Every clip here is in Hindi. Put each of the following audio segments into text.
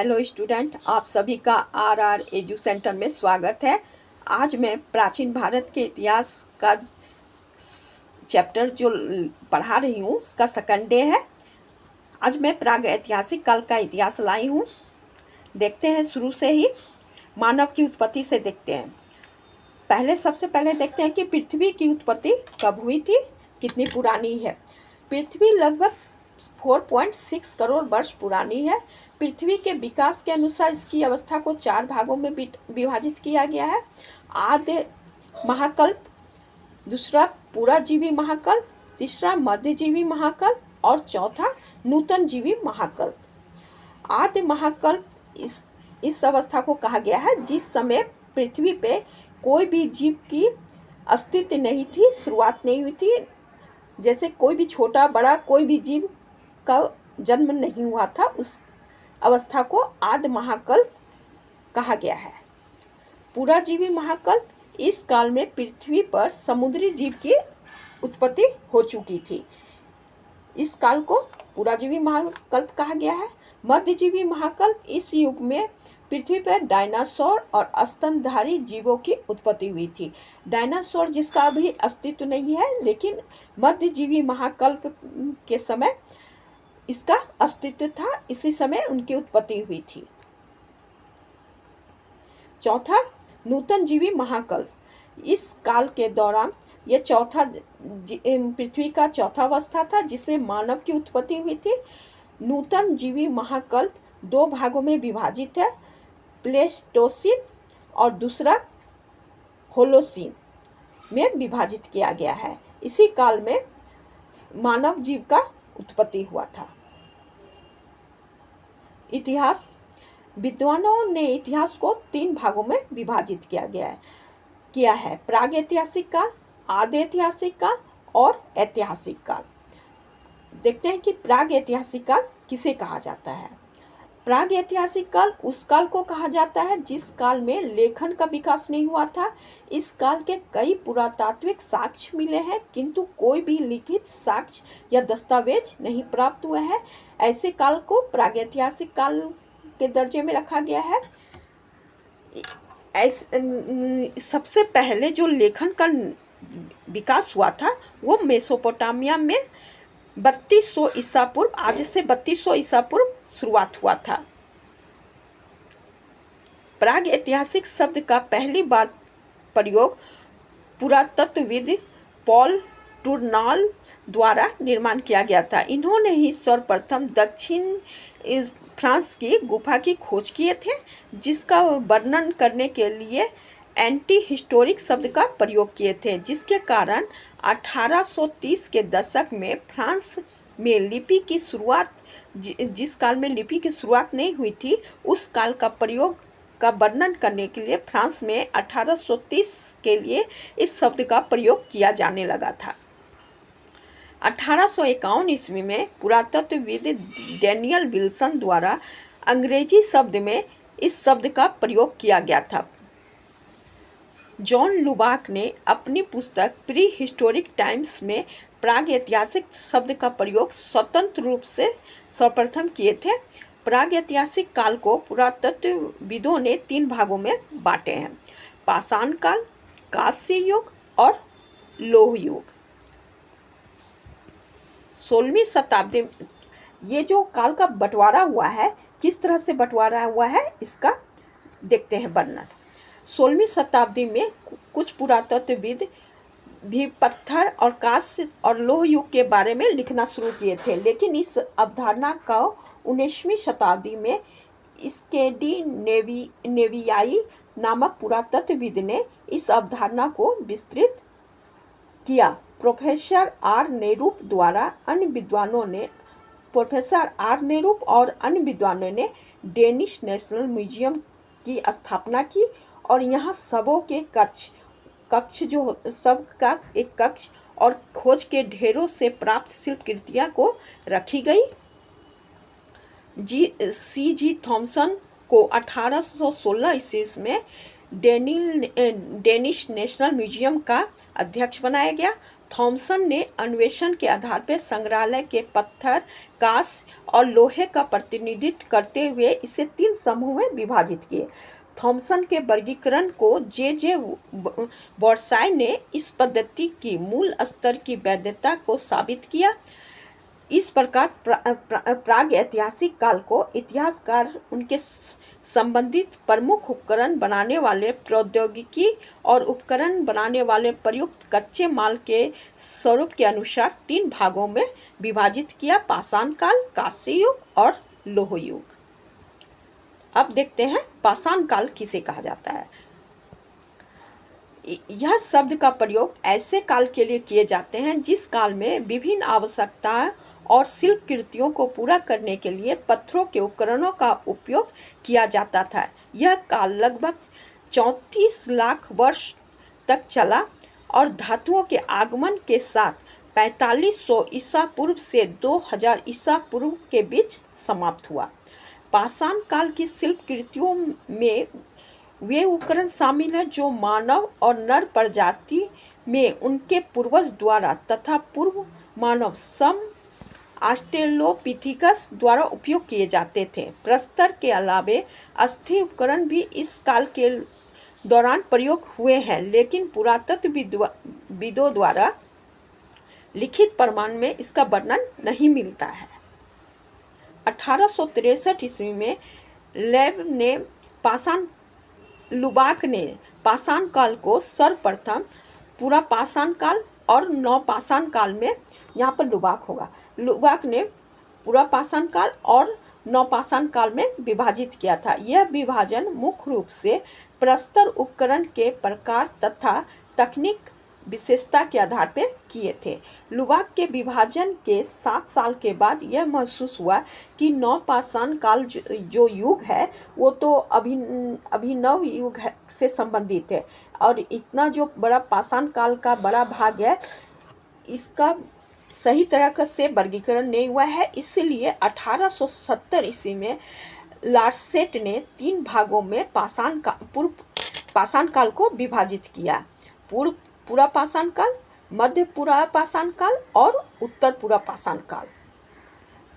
हेलो स्टूडेंट, आप सभी का आर एजू सेंटर में स्वागत है। आज मैं प्राचीन भारत के इतिहास का चैप्टर जो पढ़ा रही हूँ उसका सेकंड डे है। आज मैं प्राग ऐतिहासिक काल का इतिहास लाई हूँ। देखते हैं शुरू से ही मानव की उत्पत्ति से देखते हैं। सबसे पहले देखते हैं कि पृथ्वी की उत्पत्ति कब हुई थी, कितनी पुरानी है। पृथ्वी लगभग 4.6 करोड़ वर्ष पुरानी है। पृथ्वी के विकास के अनुसार इसकी अवस्था को 4 भागों में विभाजित किया गया है। आद्य महाकल्प, दूसरा पूराजीवी महाकल्प, तीसरा मध्यजीवी महाकल्प और चौथा नूतन जीवी महाकल्प। आद्य महाकल्प इस अवस्था को कहा गया है जिस समय पृथ्वी पे कोई भी जीव की अस्तित्व नहीं थी, शुरुआत नहीं हुई थी। जैसे कोई भी छोटा बड़ा कोई भी जीव का जन्म नहीं हुआ था, उस अवस्था को आद्य महाकल्प कहा गया है। पूराजीवी महाकल्प, इस काल में पृथ्वी पर समुद्री जीव की उत्पत्ति हो चुकी थी, इस काल को पूराजीवी महाकल्प कहा गया है। मध्यजीवी महाकल्प, इस युग में पृथ्वी पर डायनासोर और स्तनधारी जीवों की उत्पत्ति हुई थी। डायनासोर जिसका अभी अस्तित्व नहीं है, लेकिन मध्यजीवी महाकल्प के समय इसका अस्तित्व था, इसी समय उनकी उत्पत्ति हुई थी। चौथा नूतन जीवी महाकल्प, इस काल के दौरान यह पृथ्वी का चौथा अवस्था था जिसमें मानव की उत्पत्ति हुई थी। नूतन जीवी महाकल्प 2 भागों में विभाजित है, प्लेस्टोसीन और दूसरा होलोसीन में विभाजित किया गया है। इसी काल में मानव जीव का उत्पत्ति हुआ था। इतिहास, विद्वानों ने इतिहास को 3 भागों में विभाजित किया है, प्राग ऐतिहासिक काल, आद्य ऐतिहासिक काल और ऐतिहासिक काल। देखते हैं कि प्राग ऐतिहासिक काल किसे कहा जाता है। प्राग ऐतिहासिक काल उस काल को कहा जाता है जिस काल में लेखन का विकास नहीं हुआ था। इस काल के कई पुरातात्विक साक्ष्य मिले हैं, किंतु कोई भी लिखित साक्ष्य या दस्तावेज नहीं प्राप्त हुए हैं। ऐसे काल को प्रागैतिहासिक काल के दर्जे में रखा गया है। सबसे पहले जो लेखन का विकास हुआ था वो मेसोपोटामिया में 3200 ईसा पूर्व, आज से 3200 ईसा पूर्व शुरुआत हुआ था। प्राग ऐतिहासिक शब्द का पहली बार प्रयोग पुरातत्वविद पॉल टूर्नाल द्वारा निर्माण किया गया था। इन्होंने ही सर्वप्रथम दक्षिण फ्रांस की गुफा की खोज किए थे, जिसका वर्णन करने के लिए एंटी हिस्टोरिक शब्द का प्रयोग किए थे, जिसके कारण 1830 के दशक में फ्रांस में लिपि की शुरुआत, जिस काल में लिपि की शुरुआत नहीं हुई थी, उस काल का वर्णन करने के लिए फ्रांस में 1830 के लिए इस शब्द का प्रयोग किया जाने लगा था। 1851 ईस्वी में पुरातत्वविद डैनियल विल्सन द्वारा अंग्रेजी शब्द में इस शब्द का प्रयोग किया गया था। जॉन लुबाक ने अपनी पुस्तक प्री हिस्टोरिक टाइम्स में प्राग ऐतिहासिक शब्द का प्रयोग स्वतंत्र रूप से सर्वप्रथम किए थे। प्राग ऐतिहासिक काल को पुरातत्वविदों ने 3 भागों में बांटे हैं, पाषाण काल, कांस्य युग और लौह युग। 16वीं शताब्दी, ये जो काल का बंटवारा हुआ है, किस तरह से बंटवारा हुआ है इसका देखते हैं वर्णन। 16वीं शताब्दी में कुछ पुरातत्वविद भी पत्थर और कांस्य और लौह युग के बारे में लिखना शुरू किए थे, लेकिन इस अवधारणा का 19वीं शताब्दी में स्कैंडिनेवियाई नामक पुरातत्वविद ने इस अवधारणा को विस्तृत किया। प्रोफेसर आर नेरूप और अन्य विद्वानों ने डेनिश नेशनल म्यूजियम की स्थापना की और यहाँ शवों के शव का एक कक्ष और खोज के ढेरों से प्राप्त शिल्पकृतियाँ को रखी गई। C.G. थॉमसन को 1816 ईस्वी में डेनिश नेशनल म्यूजियम का अध्यक्ष बनाया गया। थॉमसन ने अन्वेषण के आधार पर संग्रहालय के पत्थर, कांस्य और लोहे का प्रतिनिधित्व करते हुए इसे 3 समूह में विभाजित किए। थॉमसन के वर्गीकरण को जे बॉर्साई ने इस पद्धति की मूल स्तर की वैधता को साबित किया। इस प्रकार प्राग ऐतिहासिक काल को इतिहासकार उनके संबंधित प्रमुख उपकरण बनाने वाले प्रौद्योगिकी और उपकरण बनाने वाले प्रयुक्त कच्चे माल के स्वरूप के अनुसार 3 भागों में विभाजित किया: पाषाण काल, कांस्य युग और लौह युग। अब देखते हैं पाषाण काल किसे कहा जाता है। यह शब्द का प्रयोग ऐसे काल के लिए किए जाते हैं जिस काल में विभिन्न आवश्यकताएं और शिल्प कृतियों को पूरा करने के लिए पत्थरों के उपकरणों का उपयोग किया जाता था। यह काल लगभग 34 लाख वर्ष तक चला और धातुओं के आगमन के साथ 4500 ईसा पूर्व से 2000 ईसा पूर्व के बीच समाप्त हुआ। पाषाण काल की शिल्प कृतियों में वे उपकरण शामिल हैं जो मानव और नर प्रजाति में उनके पूर्वज द्वारा तथा पूर्व मानव सम ऑस्ट्रेलोपिथिकस द्वारा उपयोग किए जाते थे। प्रस्तर के अलावे अस्थि उपकरण भी इस काल के दौरान प्रयोग हुए हैं, लेकिन पुरातत्वविदों द्वारा लिखित प्रमाण में इसका वर्णन नहीं मिलता है। 1863 ईस्वी में लुबाक ने पाषाण काल को सर्वप्रथम पूरा पाषाण काल और नवपाषाण काल में, यहाँ पर लुबाक ने पूरा पाषाण काल और नवपाषाण काल में विभाजित किया था। यह विभाजन मुख्य रूप से प्रस्तर उपकरण के प्रकार तथा तकनीक विशेषता के आधार पर किए थे। लुबाक के विभाजन के 7 साल के बाद यह महसूस हुआ कि नवपाषाण काल जो युग है वो तो अभिनव युग से संबंधित है और इतना जो बड़ा पाषाण काल का बड़ा भाग है इसका सही तरह से वर्गीकरण नहीं हुआ है। इसलिए 1870 ईस्वी में लारसेट ने 3 भागों में पूर्व पाषाण काल को विभाजित किया: पूरा पाषाण काल, मध्य पूरा पाषाण काल और उत्तर पूरा पाषाण काल।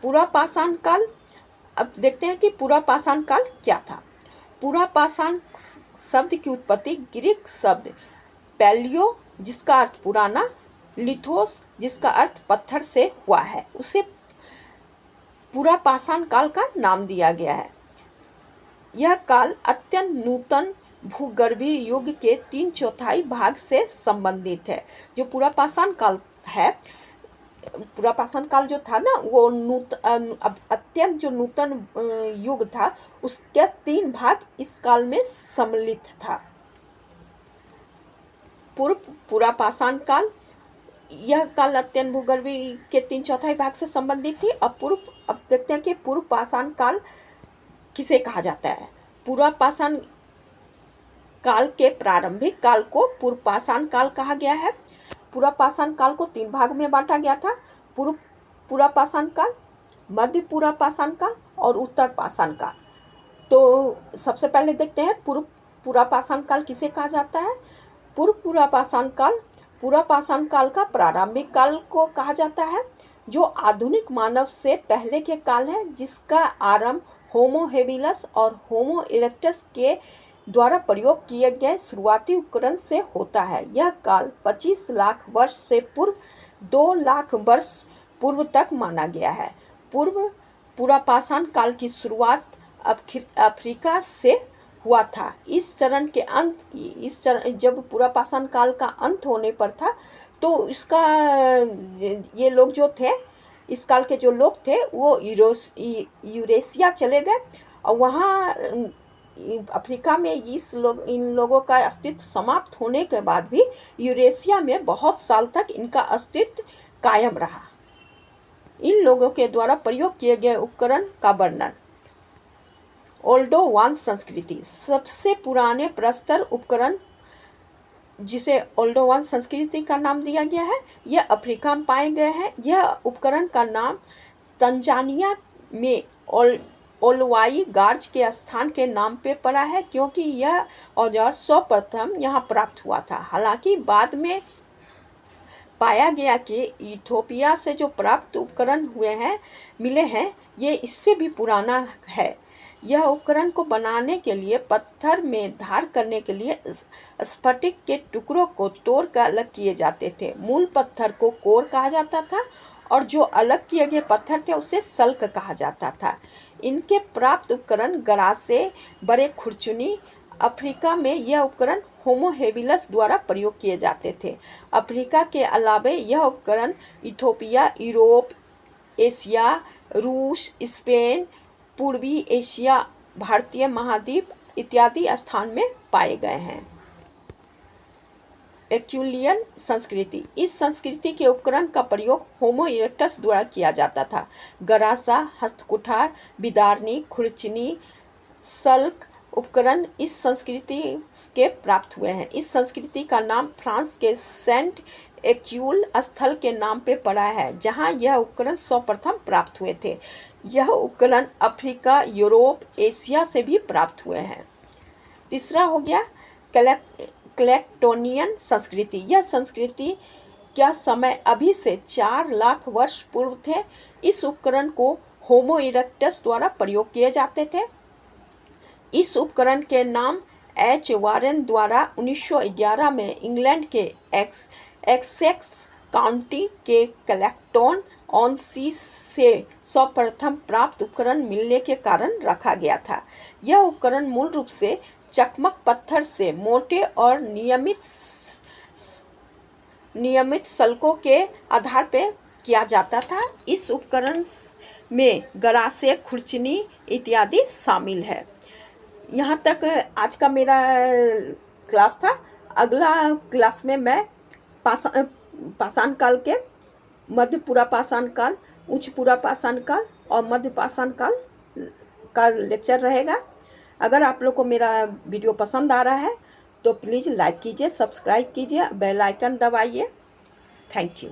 पूरा पाषाण काल, अब देखते हैं कि पूरा पाषाण काल क्या था। पूरा पाषाण शब्द की उत्पत्ति ग्रीक शब्द पैलियो जिसका अर्थ पुराना, लिथोस जिसका अर्थ पत्थर से हुआ है, उसे पूरा पाषाण काल का नाम दिया गया है। यह काल अत्यंत नूतन भूगर्भीय युग के 3/4 भाग से संबंधित है। जो पूरा पाषाण काल है, पूरा पाषाण काल जो था ना वो अत्यंत जो नूतन युग था उसके 3 भाग इस काल में सम्मिलित था। पूरा पाषाण काल, यह काल अत्यंत भूगर्भीय के 3/4 भाग से संबंधित थी। अब देखते हैं कि पूर्व पाषाण काल किसे कहा जाता है। पूरा पाषाण काल के प्रारंभिक काल को पूर्व पाषाण काल कहा गया है। पूरा पाषाण काल को 3 भाग में बांटा गया था: पूरा पाषाण काल, मध्य पूरा पाषाण काल और उत्तर पाषाण काल। तो सबसे पहले देखते हैं पूरा पाषाण काल किसे कहा जाता है। पूरा पाषाण काल का प्रारंभिक काल को कहा जाता है जो आधुनिक मानव से पहले के काल है, जिसका आरंभ होमो हेबिलस और होमो इरेक्टस के द्वारा प्रयोग किए गए शुरुआती उपकरण से होता है। यह काल 25 लाख वर्ष से पूर्व 2 लाख वर्ष पूर्व तक माना गया है। पूरा पाषाण काल की शुरुआत अफ्रीका से हुआ था। जब पूरा पाषाण काल का अंत होने पर था तो इसका ये लोग जो थे, इस काल के जो लोग थे वो यूरेशिया चले गए और वहाँ अफ्रीका में इन लोगों का अस्तित्व समाप्त होने के बाद भी यूरेशिया में बहुत साल तक इनका अस्तित्व कायम रहा। इन लोगों के द्वारा प्रयोग किए गए उपकरण का वर्णन। ओल्डोवान संस्कृति, सबसे पुराने प्रस्तर उपकरण जिसे ओल्डोवान संस्कृति का नाम दिया गया है, यह अफ्रीका में पाए गए हैं। यह उपकरण का नाम तंजानिया में ओलवाई गार्ज के स्थान के नाम पे पड़ा है, क्योंकि यह औजार सर्वप्रथम यहाँ प्राप्त हुआ था। हालांकि बाद में पाया गया कि इथोपिया से जो प्राप्त उपकरण मिले हैं ये इससे भी पुराना है। यह उपकरण को बनाने के लिए पत्थर में धार करने के लिए स्फटिक के टुकड़ों को तोड़ कर अलग किए जाते थे। मूल पत्थर को कोर कहा जाता था और जो अलग किए गए पत्थर थे उसे सल्क कहा जाता था। इनके प्राप्त उपकरण गरासे, बड़े खुरचुनी। अफ्रीका में यह उपकरण होमो हेबिलस द्वारा प्रयोग किए जाते थे। अफ्रीका के अलावा यह उपकरण इथोपिया, यूरोप, एशिया, रूस, स्पेन, पूर्वी एशिया, भारतीय महाद्वीप इत्यादि स्थान में पाए गए हैं। एक्यूलियन संस्कृति। इस संस्कृति के उपकरण का प्रयोग होमो इरेक्टस द्वारा किया जाता था। गरासा, हस्तकुठार, बिदारनी, खुरचनी, सल्क उपकरण इस संस्कृति के प्राप्त हुए हैं। इस संस्कृति का नाम फ्रांस के सेंट एक्यूल स्थल के नाम पे पड़ा है जहां यह उपकरण सर्वप्रथम प्राप्त हुए थे। यह उपकरण अफ्रीका, यूरोप, एशिया से भी प्राप्त हुए हैं। तीसरा हो गया क्लेक्टोनियन संस्कृति। यह संस्कृति का समय अभी से 4 लाख वर्ष पूर्व थे। इस उपकरण को होमो इरेक्टस द्वारा प्रयोग किए जाते थे। इस उपकरण के नाम एच वारेन द्वारा 1911 में इंग्लैंड के एसेक्स काउंटी के क्लेक्टोन ऑन सी से सर्वप्रथम प्राप्त उपकरण मिलने के कारण रखा गया था। यह उपकरण मूल रूप से चकमक पत्थर से मोटे और नियमित सल्कों के आधार पर किया जाता था। इस उपकरण में गरासे, खुरचनी इत्यादि शामिल है। यहाँ तक आज का मेरा क्लास था। अगला क्लास में मैं पाषाण काल के मध्य पूरा पाषाण काल, उच्च पूरा पाषाण काल और मध्य पाषाण काल का लेक्चर रहेगा। अगर आप लोग को मेरा वीडियो पसंद आ रहा है तो प्लीज़ लाइक कीजिए, सब्सक्राइब कीजिए, बेल आइकन दबाइए। Thank you.